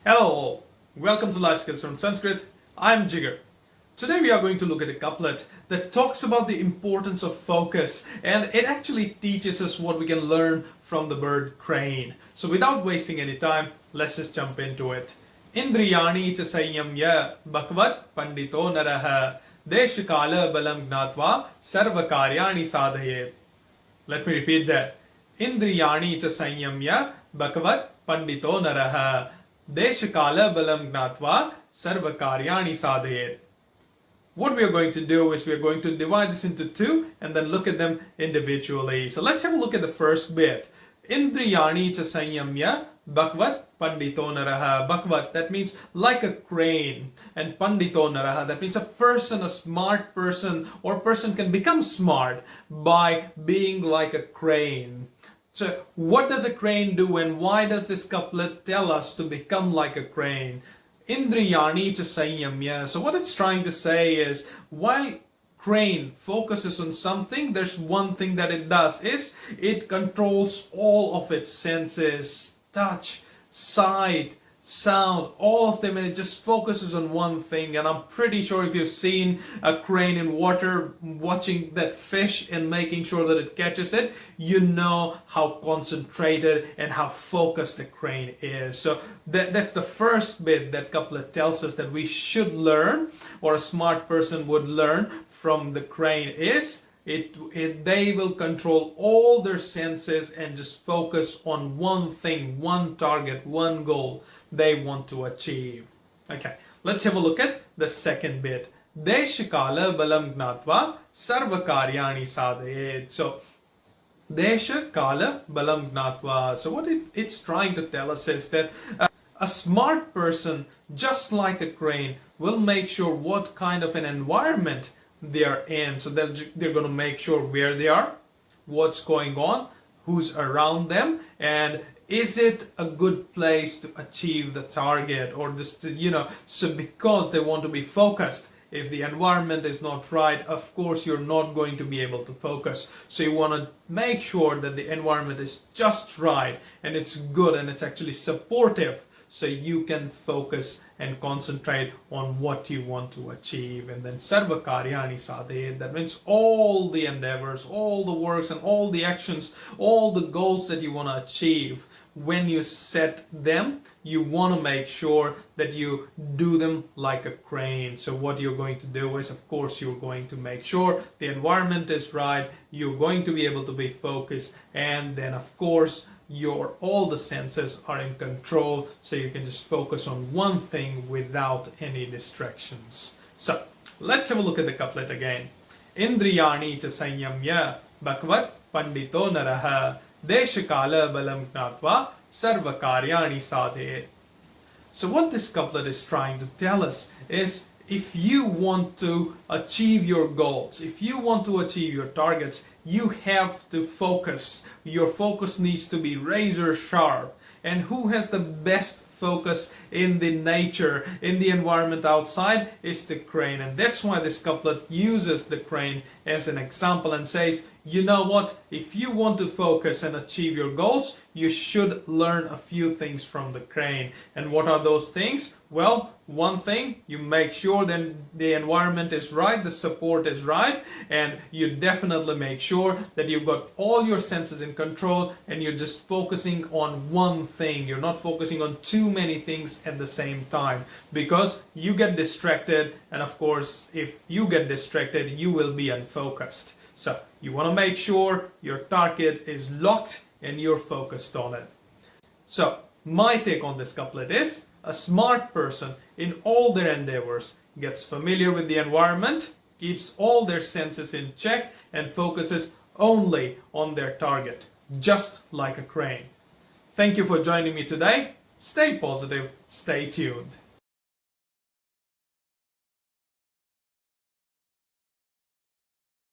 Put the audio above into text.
Hello all, welcome to Life Skills from Sanskrit. I'm Jigar. Today we are going to look at a couplet that talks about the importance of focus, and it actually teaches us what we can learn from the bird crane. So without wasting any time, let's just jump into it. Indriyani cha sanyamya bhagvat pandito naraha deshakala balam gnatva sarvakaryani sadhayet. Let me repeat that. Indriyani cha sanyamya bhagvat pandito naraha deshakala balam gnatva sarvakaryani sadhayet. What we are going to do is we are going to divide this into two and then look at them individually. So let's have a look at the first bit. Indriyani cha sanyamya bhagvat pandito naraha. Bhagvat, that means like a crane. And pandito naraha, that means a person, a smart person, or person can become smart by being like a crane. So what does a crane do, and why does this couplet tell us to become like a crane? Indriyani cha sanyamya. So what it's trying to say is, while crane focuses on something, there's one thing that it does is it controls all of its senses: touch, sight, sound, all of them, and it just focuses on one thing. And I'm pretty sure if you've seen a crane in water watching that fish and making sure that it catches it, you know how concentrated and how focused the crane is. So that's the first bit that couplet tells us that we should learn, or a smart person would learn from the crane, is they will control all their senses and just focus on one thing, one target, one goal they want to achieve. Okay, let's have a look at the second bit. Deshakala balam gnatva sarvakaryani sadhayet. So Desha Kala Balam Gnatva. So what it's trying to tell us is that a smart person, just like a crane, will make sure what kind of an environment they are in. So they're going to make sure where they are, what's going on, who's around them, and is it a good place to achieve the target, or just so because they want to be focused. If the environment is not right, of course you're not going to be able to focus. So you want to make sure that the environment is just right and it's good and it's actually supportive, so you can focus and concentrate on what you want to achieve. And then sarvakaryani sadhayet, that means all the endeavors, all the works and all the actions, all the goals that you want to achieve, when you set them, you want to make sure that you do them like a crane. So what you're going to do is, of course, you're going to make sure the environment is right, you're going to be able to be focused, and then of course all the senses are in control, so you can just focus on one thing without any distractions. So let's have a look at the couplet again. Indriyani cha sanyamya bhagvat pandito naraha deshakala balam gnatva sarvakaryani sadhayet. So what this couplet is trying to tell us is, if you want to achieve your goals, if you want to achieve your targets, you have to focus. Your focus needs to be razor sharp. And who has the best focus in the nature, in the environment outside, is the crane. And that's why this couplet uses the crane as an example and says, you know what, if you want to focus and achieve your goals, you should learn a few things from the crane. And what are those things? Well, one thing, you make sure that the environment is right, the support is right, and you definitely make sure that you've got all your senses in control and you're just focusing on one thing. You're not focusing on too many things at the same time, because you get distracted, and of course if you get distracted you will be unfocused. So you want to make sure your target is locked and you're focused on it. So my take on this couplet is, a smart person in all their endeavors gets familiar with the environment, keeps all their senses in check, and focuses only on their target, just like a crane. Thank you for joining me today. Stay positive, stay tuned.